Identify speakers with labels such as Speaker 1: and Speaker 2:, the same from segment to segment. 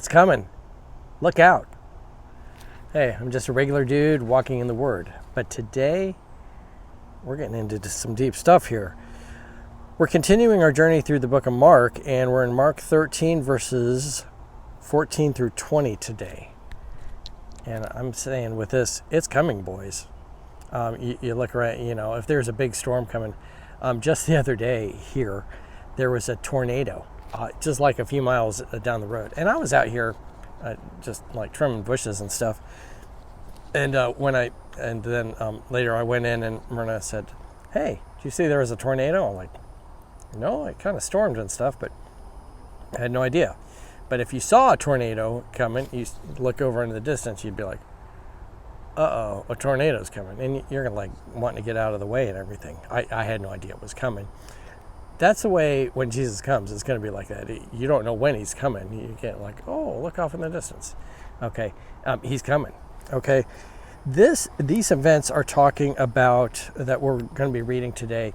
Speaker 1: It's coming. Look out. Hey, I'm just a regular dude walking in the Word. But today, we're getting into some deep stuff here. We're continuing our journey through the book of Mark, and we're in Mark 13, verses 14 through 20 today. And I'm saying with this, it's coming, boys. You look around, if there's a big storm coming. Just the other day here, there was a tornado, just like a few miles down the road. And I was out here just like trimming bushes and stuff. And then later I went in and Myrna said, "Hey, did you see there was a tornado?" I'm like, "No, it kind of stormed and stuff, but I had no idea." But if you saw a tornado coming, you look over into the distance, you'd be like, "Uh-oh, a tornado's coming." And you're like wanting to get out of the way and everything. I had no idea it was coming. That's the way when Jesus comes, it's going to be like that. You don't know when he's coming. You get like, "Oh, look off in the distance." Okay, he's coming. Okay, these events are talking about, that we're going to be reading today,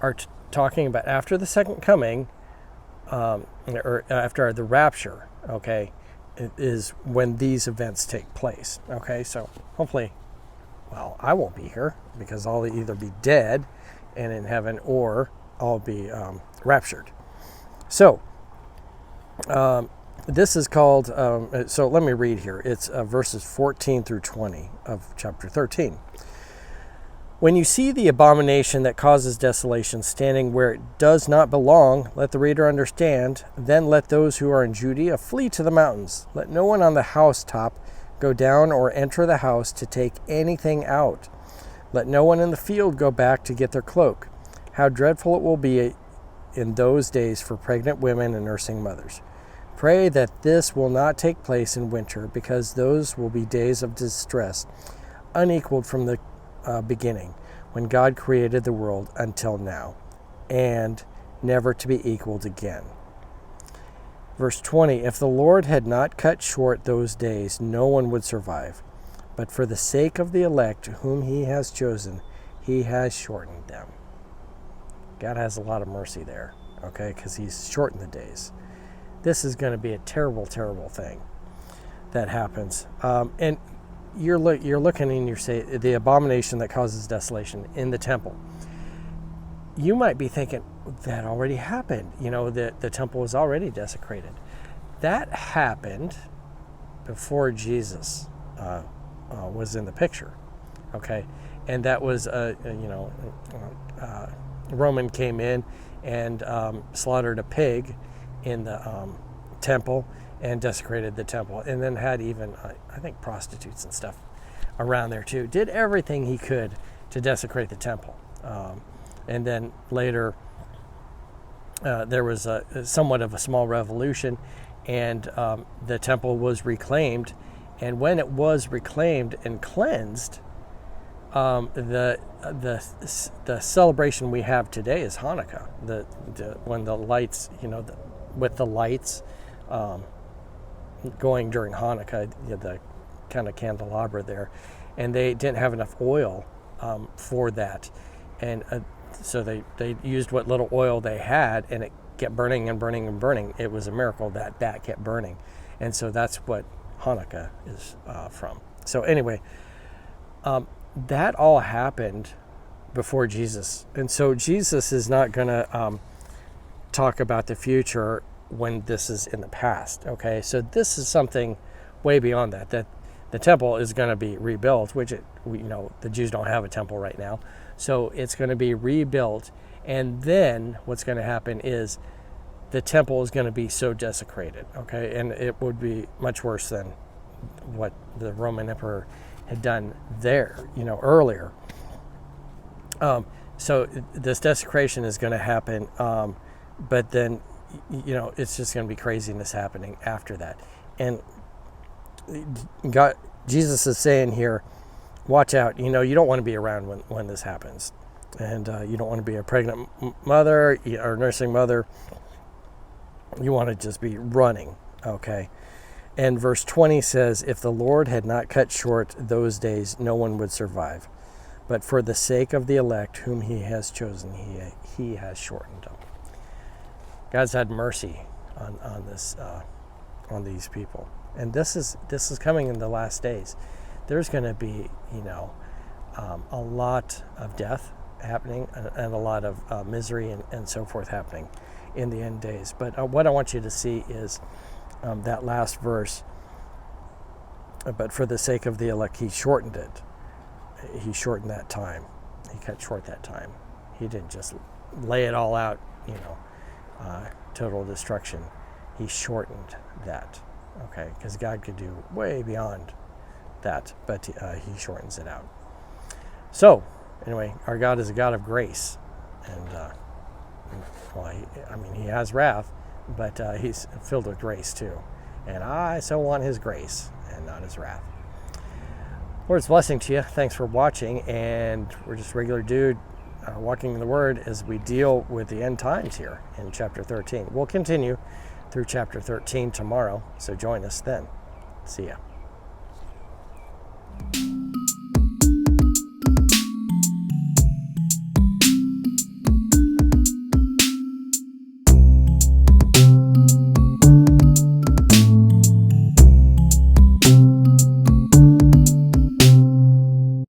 Speaker 1: are talking about after the second coming, or after the rapture. Okay, it is when these events take place. Okay, so hopefully, well, I won't be here because I'll either be dead and in heaven, or I'll be raptured. So this is called, so let me read here. It's verses 14 through 20 of chapter 13. "When you see the abomination that causes desolation standing where it does not belong, let the reader understand. Then let those who are in Judea flee to the mountains. Let no one on the housetop go down or enter the house to take anything out. Let no one in the field go back to get their cloak. How dreadful it will be in those days for pregnant women and nursing mothers. Pray that this will not take place in winter, because those will be days of distress, unequaled from the beginning, when God created the world until now, and never to be equaled again." Verse 20, "If the Lord had not cut short those days, no one would survive. But for the sake of the elect whom he has chosen, he has shortened them." God has a lot of mercy there, okay, because he's shortened the days. This is going to be a terrible, terrible thing that happens. And you're looking and you say, the abomination that causes desolation in the temple. You might be thinking, that already happened. The temple was already desecrated. That happened before Jesus was in the picture, okay? And that was, Roman came in and slaughtered a pig in the temple and desecrated the temple, and then had even, I think, prostitutes and stuff around there too. Did everything he could to desecrate the temple. And then later, there was somewhat of a small revolution, and the temple was reclaimed. And when it was reclaimed and cleansed, the celebration we have today is Hanukkah. When the lights, with the lights going during Hanukkah, the kind of candelabra there, and they didn't have enough oil for that, and so they used what little oil they had, and it kept burning and burning and burning. It was a miracle that kept burning, and so that's what Hanukkah is from. So anyway, that all happened before Jesus, and so Jesus is not going to talk about the future when this is in the past. Okay, so this is something way beyond that the temple is going to be rebuilt, which the Jews don't have a temple right now, so it's going to be rebuilt. And then what's going to happen is the temple is going to be so desecrated, okay, and it would be much worse than what the Roman emperor had done there, earlier. So this desecration is going to happen, but then, it's just going to be craziness happening after that. And Jesus is saying here, watch out. You don't want to be around when this happens, and you don't want to be a pregnant mother or nursing mother. You want to just be running, okay? And verse 20 says, "If the Lord had not cut short those days, no one would survive. But for the sake of the elect whom he has chosen, he has shortened them." God's had mercy on this on these people. And this is coming in the last days. There's going to be, a lot of death happening and a lot of misery and so forth happening in the end days. But what I want you to see is that last verse. But for the sake of the elect, he shortened it. He shortened that time. He cut short that time. He didn't just lay it all out, total destruction. He shortened that, okay? Because God could do way beyond that, but he shortens it out. So, anyway, our God is a God of grace. And, he has wrath, but he's filled with grace too. And I so want his grace and not his wrath. Lord's blessing to you. Thanks for watching. And we're just regular dude walking in the Word as we deal with the end times here in chapter 13. We'll continue through chapter 13 tomorrow, so join us then. See ya.